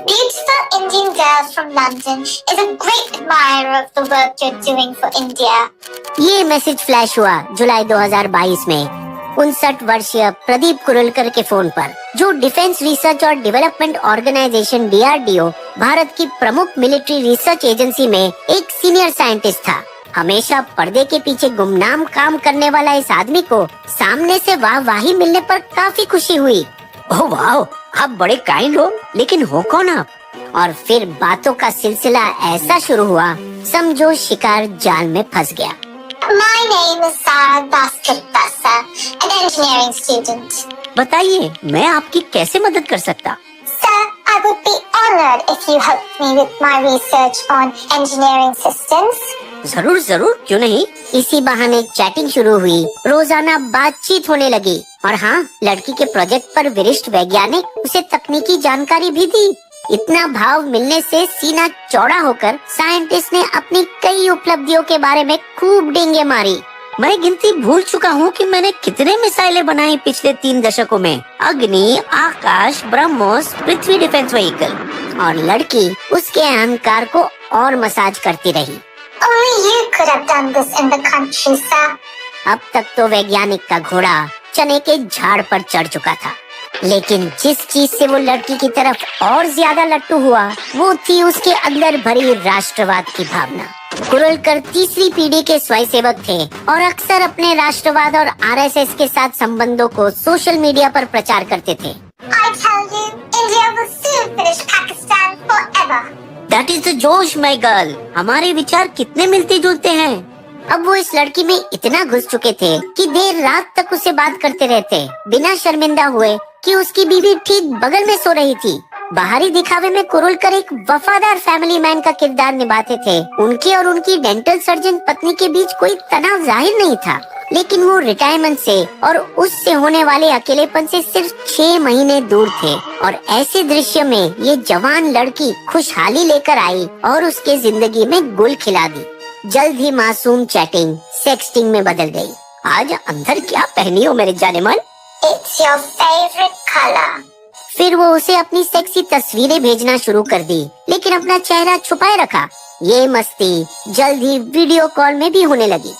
beautiful Indian girl from London is a great admirer of the work you're doing for India. ये message flash हुआ जुलाई 2022 में 59 वर्षीय प्रदीप कुरलकर के phone पर, जो डिफेंस रिसर्च और डेवलपमेंट ऑर्गेनाइजेशन DRDO, भारत की प्रमुख मिलिट्री रिसर्च एजेंसी में एक सीनियर साइंटिस्ट था। हमेशा पर्दे के पीछे गुमनाम काम करने वाला इस आदमी को सामने से वाहवाही मिलने पर काफी खुशी हुई। ओह वाह, आप बड़े काइंड हो, लेकिन हो कौन आप? और फिर बातों का सिलसिला ऐसा शुरू हुआ, समझो शिकार जाल में फंस गया। My name is Sarah Dasgupta, sir, an engineering student. बताइए, मैं आपकी कैसे मदद कर सकता? Sir, I would be honored if you helped me with my research on engineering systems. जरूर जरूर, क्यों नहीं। इसी बहाने चैटिंग शुरू हुई, रोजाना बातचीत होने लगी और हाँ, लड़की के प्रोजेक्ट पर वरिष्ठ वैज्ञानिक उसे तकनीकी जानकारी भी दी। इतना भाव मिलने से सीना चौड़ा होकर साइंटिस्ट ने अपनी कई उपलब्धियों के बारे में खूब डींगे मारी। मैं गिनती भूल चुका हूँ कि मैंने कितने मिसाइलें बनाई पिछले 3 दशकों में। अग्नि, आकाश, ब्रह्मोस, पृथ्वी डिफेंस व्हीकल। और लड़की उसके अहंकार को और मसाज करती रही। Only you could have done this in the country, sir. अब तक तो वैज्ञानिक का घोड़ा चने के झाड़ पर चढ़ चुका था, लेकिन जिस चीज से वो लड़की की तरफ और ज्यादा लट्टू हुआ, वो थी उसके अंदर भरी राष्ट्रवाद की भावना। कुरलकर तीसरी पीढ़ी के स्वयंसेवक थे और अक्सर अपने राष्ट्रवाद और RSS के साथ संबंधों को सोशल मीडिया पर प्रचार करते थे। I tell you, India will soon finish Pakistan forever. That is the जोश, my girl। हमारे विचार कितने मिलते जुलते हैं। अब वो इस लड़की में इतना घुस चुके थे कि देर रात तक उसे बात करते रहते, बिना शर्मिंदा हुए कि उसकी बीवी ठीक बगल में सो रही थी। बाहरी दिखावे में कुरलकर एक वफादार फैमिली मैन का किरदार निभाते थे। उनके और उनकी डेंटल सर्जन पत्नी के बीच कोई तनाव जाहिर नहीं था, लेकिन वो रिटायरमेंट से और उससे होने वाले अकेलेपन से सिर्फ 6 महीने दूर थे। और ऐसे दृश्य में ये जवान लड़की खुशहाली लेकर आई और उसके जिंदगी में गुल खिला दी। जल्द ही मासूम चैटिंग सेक्सटिंग में बदल गई। आज अंदर क्या पहनी हो मेरे जाने मन? It's your favorite color. फिर वो उसे अपनी सेक्सी तस्वीरें भेजना शुरू कर दी, लेकिन अपना चेहरा छुपाए रखा। ये मस्ती जल्द ही वीडियो कॉल में भी होने लगी।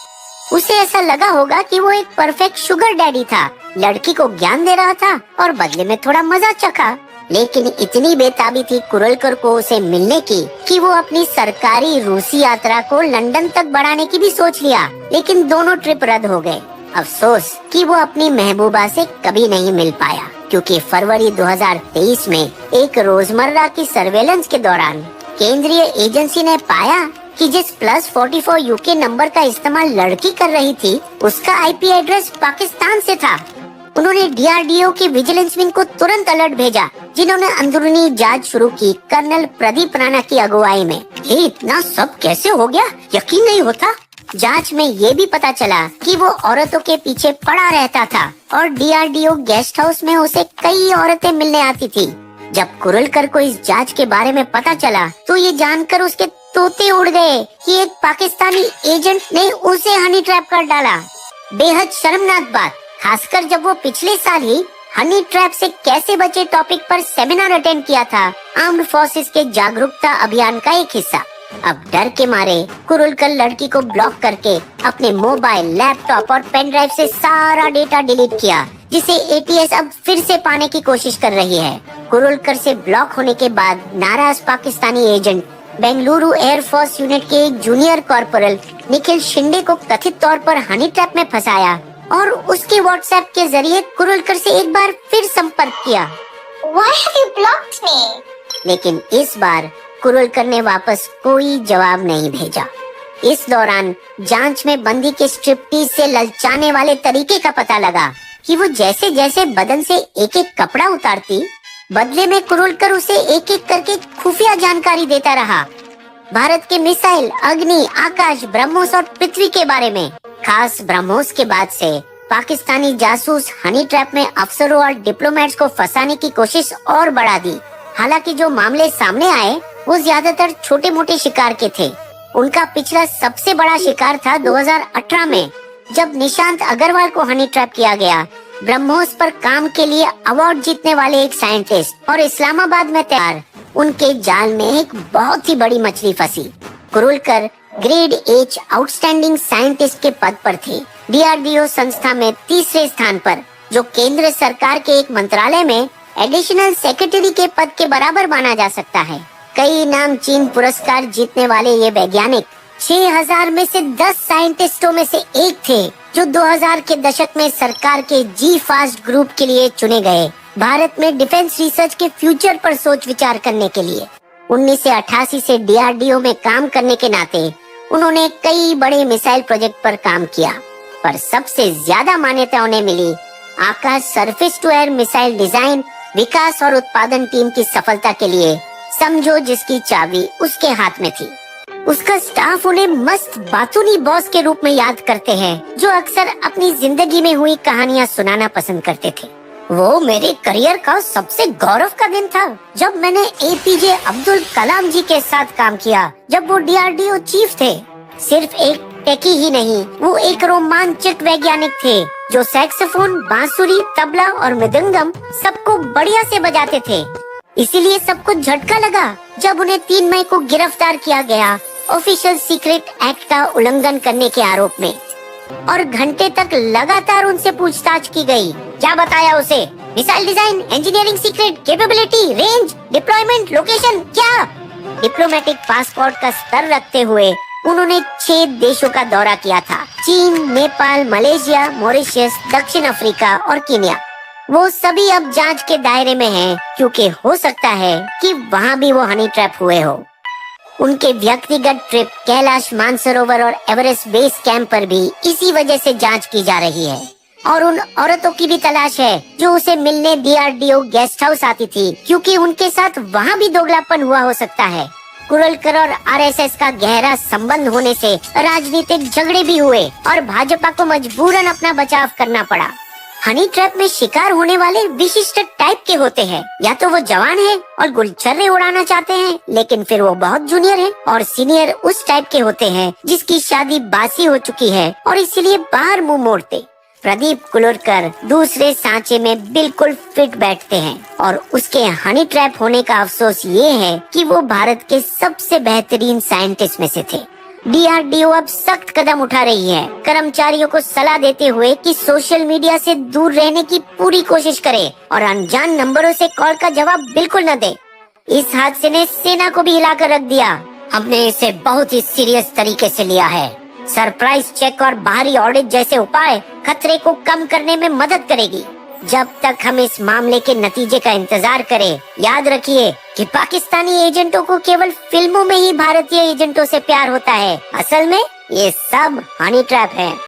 उसे ऐसा लगा होगा कि वो एक परफेक्ट शुगर डैडी था, लड़की को ज्ञान दे रहा था और बदले में थोड़ा मजा चखा। लेकिन इतनी बेताबी थी कुरलकर को उसे मिलने की कि वो अपनी सरकारी रूसी यात्रा को लंदन तक बढ़ाने की भी सोच लिया, लेकिन दोनों ट्रिप रद्द हो गए। अफसोस कि वो अपनी महबूबा से कभी नहीं मिल पाया, क्योंकि फरवरी 2023 में एक रोजमर्रा की सर्वेलेंस के दौरान केंद्रीय एजेंसी ने पाया कि जिस +44 UK नंबर का इस्तेमाल लड़की कर रही थी, उसका IP एड्रेस पाकिस्तान से था। उन्होंने DRDO की विजिलेंस विंग को तुरंत अलर्ट भेजा, जिन्होंने अंदरूनी जांच शुरू की कर्नल प्रदीप राणा की अगुवाई में। ये इतना सब कैसे हो गया, यकीन नहीं होता। जांच में ये भी पता चला कि वो औरतों के पीछे पड़ा रहता था और DRDO गेस्ट हाउस में उसे कई औरतें मिलने आती थी। जब कुरलकर को इस जांच के बारे में पता चला, तो ये जानकर उसके तोते उड़ गए कि एक पाकिस्तानी एजेंट ने उसे हनी ट्रैप कर डाला। बेहद शर्मनाक बात, खासकर जब वो पिछले साल ही हनी ट्रैप से कैसे बचे टॉपिक पर सेमिनार अटेंड किया था, आर्म्ड फोर्सेस के जागरूकता अभियान का एक हिस्सा। अब डर के मारे कुरलकर लड़की को ब्लॉक करके अपने मोबाइल, लैपटॉप और पेन ड्राइव से सारा डेटा डिलीट किया, जिसे ATS अब फिर से पाने की कोशिश कर रही है। कुरलकर से ब्लॉक होने के बाद नाराज Pakistani agent Bengaluru air force unit के एक जूनियर कॉर्पोरल निखिल शिंदे को कथित तौर पर हनी ट्रैप में फंसाया और उसके व्हाट्सएप के जरिए कुरलकर से एक बार फिर संपर्क किया। Why have you blocked me? लेकिन इस बार कुरलकर ने वापस कोई जवाब नहीं भेजा। इस दौरान जांच में बंदी के स्ट्रिपटीज से ललचाने वाले तरीके का पता लगा कि वो जैसे जैसे बदन से एक एक कपड़ा उतारती, बदले में कुरलकर उसे एक एक करके खुफिया जानकारी देता रहा। भारत के मिसाइल, अग्नि, आकाश, ब्रह्मोस और पृथ्वी के बारे में। खास ब्रह्मोस के बाद से पाकिस्तानी जासूस हनी ट्रैप में अफसरों और डिप्लोमेट्स को फंसाने की कोशिश और बढ़ा दी। हालांकि जो मामले सामने आए वो ज्यादातर छोटे मोटे शिकार के थे। उनका पिछला सबसे बड़ा शिकार था 2018 में, जब निशांत अग्रवाल को हनी ट्रैप किया गया। ब्रह्मोस पर काम के लिए अवार्ड जीतने वाले एक साइंटिस्ट और इस्लामाबाद में तैयार उनके जाल में एक बहुत ही बड़ी मछली फंसी। Kurulkar grade H outstanding scientist के पद पर थे, डीआरडीओ संस्था में तीसरे स्थान पर, जो केंद्र सरकार के एक मंत्रालय में एडिशनल सेक्रेटरी के पद के बराबर माना जा सकता है। कई नामचीन पुरस्कार जीतने वाले ये वैज्ञानिक 6000 में से 10 साइंटिस्टों में से एक थे, जो 2000 के दशक में सरकार के जी फास्ट ग्रुप के लिए चुने गए, भारत में डिफेंस रिसर्च के फ्यूचर पर सोच विचार करने के लिए। 1988 से डीआरडीओ में काम करने के नाते उन्होंने कई बड़े मिसाइल प्रोजेक्ट पर काम किया, पर सबसे ज्यादा मान्यता उन्हें मिली Akash surface to air missile design, विकास और उत्पादन टीम की सफलता के लिए। समझो जिसकी चाबी उसके हाथ में थी। उसका स्टाफ उन्हें मस्त बातूनी बॉस के रूप में याद करते हैं, जो अक्सर अपनी जिंदगी में हुई कहानियां सुनाना पसंद करते थे। वो मेरे करियर का सबसे गौरव का दिन था जब मैंने एपीजे अब्दुल कलाम जी के साथ काम किया, जब वो डीआरडीओ चीफ थे। सिर्फ एक टेकी ही नहीं, वो एक रोमांचक वैज्ञानिक थे, जो सैक्सोफोन, बांसुरी, तबला और मृदंगम सबको बढ़िया से बजाते थे। इसीलिए सबको झटका लगा जब उन्हें 3 मई को गिरफ्तार किया गया ऑफिशियल सीक्रेट एक्ट का उल्लंघन करने के आरोप में, और घंटे तक लगातार उनसे पूछताछ की गई। क्या बताया उसे? Missile design, engineering secret, capability, range, deployment, location, क्या? डिप्लोमेटिक पासपोर्ट का स्तर रखते हुए उन्होंने 6 देशों का दौरा किया था, चीन, नेपाल, मलेशिया, मॉरिशस, दक्षिण अफ्रीका और कीनिया। वो सभी अब जांच के दायरे में हैं, क्योंकि हो सकता है कि वहाँ भी वो हनी ट्रैप हुए हो। उनके व्यक्तिगत ट्रिप कैलाश मानसरोवर और एवरेस्ट बेस कैंप पर भी इसी वजह से जांच की जा रही है, और उन औरतों की भी तलाश है जो उसे मिलने डीआरडीओ गेस्ट हाउस आती थी, क्योंकि उनके साथ वहाँ भी दोगलापन हुआ हो सकता है। कुरलकर और आरएसएस का गहरा संबंध होने से राजनीतिक झगड़े भी हुए और भाजपा को मजबूरन अपना बचाव करना पड़ा। हनी ट्रैप में शिकार होने वाले विशिष्ट टाइप के होते हैं, या तो वो जवान है और गुलछर्रे उड़ाना चाहते हैं, लेकिन फिर वो बहुत जूनियर है, और सीनियर उस टाइप के होते हैं जिसकी शादी बासी हो चुकी है और इसलिए बाहर मुंह मोड़ते। प्रदीप कुलुरकर दूसरे सांचे में बिल्कुल फिट बैठते हैं, और उसके हनी ट्रैप होने का अफसोस ये है कि वो भारत के सबसे बेहतरीन साइंटिस्ट में से थे। डीआरडीओ अब सख्त कदम उठा रही है, कर्मचारियों को सलाह देते हुए कि सोशल मीडिया से दूर रहने की पूरी कोशिश करे और अनजान नंबरों से कॉल का जवाब बिल्कुल न दे। इस हादसे ने सेना को भी हिलाकर रख दिया। हमने इसे बहुत ही सीरियस तरीके से लिया है। सरप्राइज चेक और बाहरी ऑडिट जैसे उपाय खतरे को कम करने में मदद करेगी। जब तक हम इस मामले के नतीजे का इंतजार करें, याद रखिए कि पाकिस्तानी एजेंटों को केवल फिल्मों में ही भारतीय एजेंटों से प्यार होता है। असल में ये सब हनी ट्रैप है।